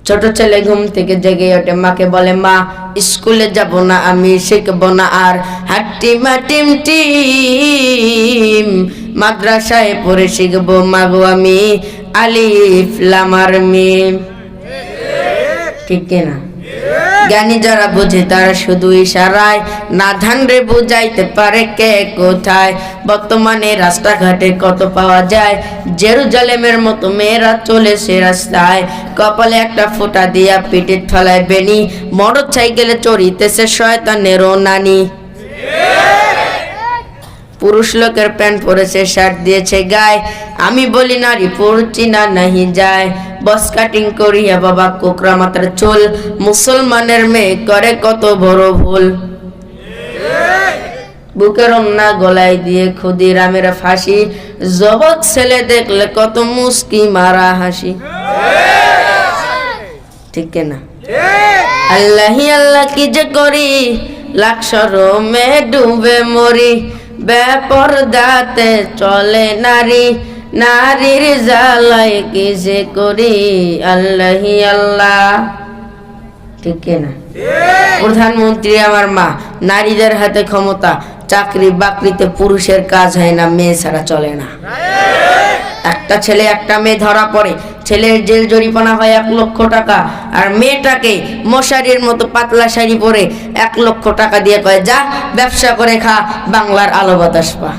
ছোট ছেলে ঘুম থেকে জেগে ওঠে, মাকে বলে, মা স্কুলে যাব না, আমি শিখব না আর হাট্টিমা টিম টিম, মাদ্রাসায় পড়ে শিখবো মাগো আমি আলিফ লাম আর মিম। ঠিক কিনা? জ্ঞানী যারা বুঝে তারা শুধু ইশারায় না ধান রে বুঝাইতে পারে কে কোথায়। বর্তমানে রাস্তাঘাটে কত পাওয়া যায়, জেরুজালেমের মতো মেয়েরা চলেছে রাস্তায়, কপালে একটা ফোঁটা দিয়া পিঠের থলায় বেনি, মোটর সাইকেলে চড়িতেছে শয়তানেরও নানি। পুরুষ লোকের প্যান্ট পরেছে, শার্ট দিয়েছে গায়ে, আমি বলি নারী পড়ছি না নাহি যায়। বস কাটিং করিয়া বাবা কোকরা মাথার চুল, মুসলমানের মেয়ে করে কত বড় ভুল। বুকের অন্না গলায় দিয়ে ক্ষুদিরামের ফাঁসি, জবক ছেলে দেখলে কত মুস্কি মারা হাসি। ঠিক না? আল্লাহি আল্লাহ কি যে করি, লাখ শরমে ডুবে মরি, বেপরদাতে চলে নারী, নারীর জ্বালায় কি যে করি, আল্লাহি আল্লাহ। ঠিক না? প্রধানমন্ত্রী আমার মা, নারীদের হাতে ক্ষমতা, চাকরি বাকরিতে পুরুষের কাজ হয় না, মেয়ে ছাড়া চলে না। একটা ছেলে একটা মেয়ে ধরা পড়ে, ছেলের জেল জরিমানা হয় 1 লক্ষ টাকা, আর মেয়েটাকে মশারির মতো পাতলা শাড়ি পরে 1 লক্ষ টাকা দিয়ে কয় যা ব্যবসা করে খা, বাংলার আলো বাতাস পা।